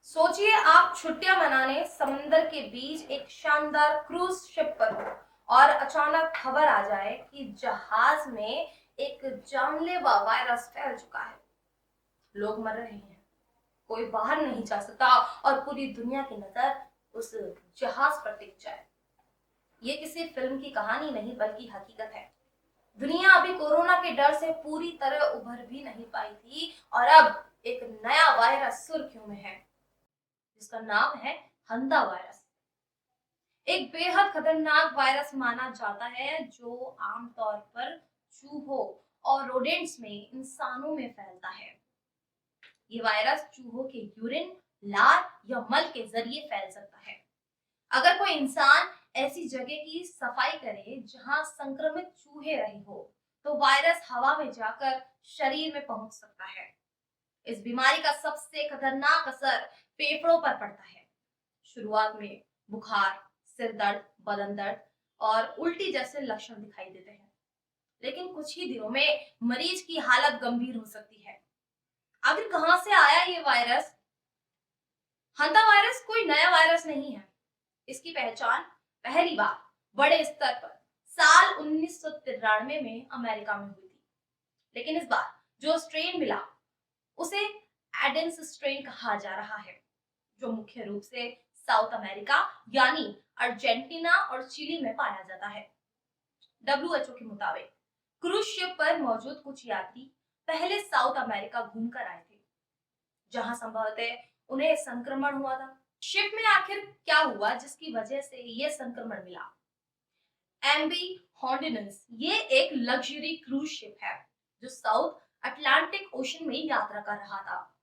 सोचिए आप छुट्टियां मनाने समुंदर के बीच एक शानदार क्रूज शिप पर हो और अचानक खबर आ जाए कि जहाज में एक जानलेवा वायरस फैल चुका है। लोग मर रहे हैं, कोई बाहर नहीं जा सकता और पूरी दुनिया की नजर उस जहाज पर टिक जाए। ये किसी फिल्म की कहानी नहीं बल्कि हकीकत है। दुनिया अभी कोरोना के डर से पूरी तरह उभर भी नहीं पाई थी और अब एक नया वायरस सुर्खियों में है जिसका नाम है हंता वायरस। एक बेहद खतरनाक वायरस माना जाता है जो आमतौर पर चूहों और रोडेंट्स में इंसानों में फैलता है। ये वायरस चूहों के यूरिन, लार या मल के जरिए फैल सकता है। अगर कोई इंसान ऐसी जगह की सफाई करे जहां संक्रमित चूहे रहे हो तो वायरस हवा में जाकर शरीर में पहुंच सकता है। इस बीमारी का सबसे खतरनाक असर फेफड़ों पर पड़ता है। शुरुआत में बुखार, सिर दर्द, बदन दर्द और उल्टी जैसे लक्षण दिखाई देते हैं, लेकिन कुछ ही दिनों में मरीज की हालत गंभीर हो सकती है। आखिर कहां से आया ये वायरस? हंता वायरस कोई नया वायरस नहीं है। इसकी पहचान पहली बार बड़े स्तर पर साल 1993 में अमेरिका में हुई थी, लेकिन इस बार जो स्ट्रेन मिला उसे एडेंस स्ट्रेन कहा जा रहा है, जो मुख्य रूप से साउथ अमेरिका यानी अर्जेंटीना और चिली में पाया जाता है। डब्ल्यूएचओ के मुताबिक क्रूज शिप पर मौजूद कुछ यात्री पहले साउथ अमेरिका घूमकर आए थे, जहां संभवतः उन्हें संक्रमण हुआ था। शिप में आखिर क्या हुआ जिसकी वजह से ये संक्रमण मिला? एमबी हॉन्डिनेंस ये एक लग्जरी क्रूज शिप है जो साउथ अटलांटिक ओशन में यात्रा कर रहा था।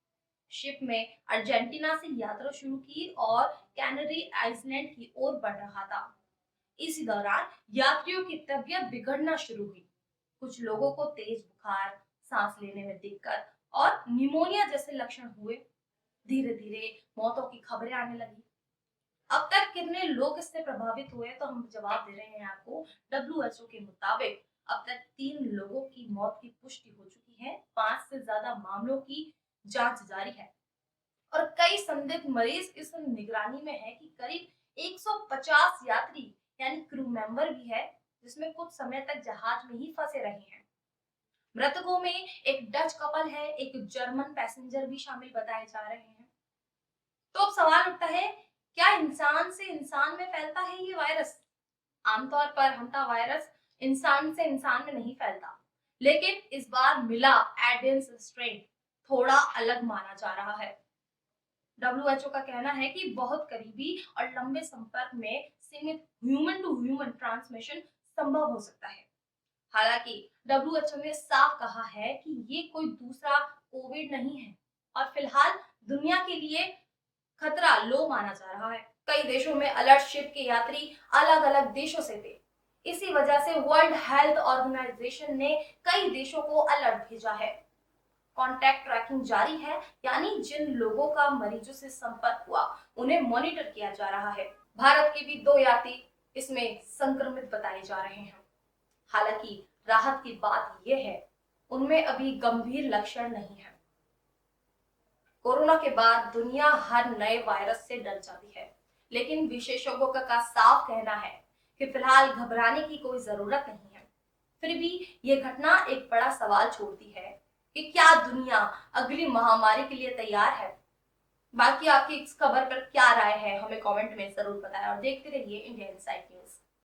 शिप में अर्जेंटीना से यात्रा शुरू की और कैनरी आइलैंड की ओर बढ़ रहा था। इसी दौरान यात्रियों की तबीयत बिगड़ना शुरू हुई। कुछ लोगों को तेज बुखार, सांस लेने में दिक्कत और निमोनिया जैसे लक्षण हुए। धीरे धीरे मौतों की खबरें आने लगी। अब तक कितने लोग इससे प्रभावित हुए तो हम जवाब दे रहे हैं आपको। डब्ल्यूएचओ के मुताबिक अब तक 3 लोगों की मौत की पुष्टि हो चुकी है। 5 से ज्यादा मामलों की जांच जारी है और कई संदिग्ध मरीज इस निगरानी में है कि करीब 150 यात्री यानी क्रू मेंबर भी है, जिसमें कुछ समय तक जहाज में ही फंसे रहे हैं। मृतकों में एक डच कपल है, एक जर्मन पैसेंजर भी शामिल बताए जा रहे हैं। तो अब सवाल उठता है, क्या इंसान से इंसान में फैलता है ये वायरस? आमतौर पर हंता वायरस इंसान से इंसान में नहीं फैलता, लेकिन इस बार मिला एडेंस स्ट्रेन थोड़ा अलग माना जा रहा है। डब्ल्यूएचओ का कहना है कि बहुत करीबी और लंबे संपर्क में सीमित ह्यूमन टू ह्यूमन ट्रांसमिशन संभव हो सकता है। हालांकि डब्ल्यूएचओ ने साफ कहा है कि ये कोई दूसरा कोविड नहीं है और फिलहाल दुनिया के लिए खतरा लो माना जा रहा है। कई देशों में अलर्ट शिप के यात्री अलग अलग देशों से थे। इसी वजह से वर्ल्ड हेल्थ ऑर्गेनाइजेशन ने कई देशों को अलर्ट भेजा है। कॉन्टैक्ट ट्रैकिंग जारी है, यानी जिन लोगों का मरीजों से संपर्क हुआ उन्हें मॉनिटर किया जा रहा है। भारत के भी 2 यात्री इसमें संक्रमित बताए जा रहे हैं। हालांकि राहत की बात यह है, उनमें अभी गंभीर लक्षण नहीं है। कोरोना के बाद दुनिया हर नए वायरस से डर जाती है, लेकिन विशेषज्ञों का साफ कहना है कि फिलहाल घबराने की कोई जरूरत नहीं है। फिर भी ये घटना एक बड़ा सवाल छोड़ती है कि क्या दुनिया अगली महामारी के लिए तैयार है? बाकी आपकी इस खबर पर क्या राय है, हमें कमेंट में जरूर बताएं और देखते रहिए इंडिया इनसाइड न्यूज।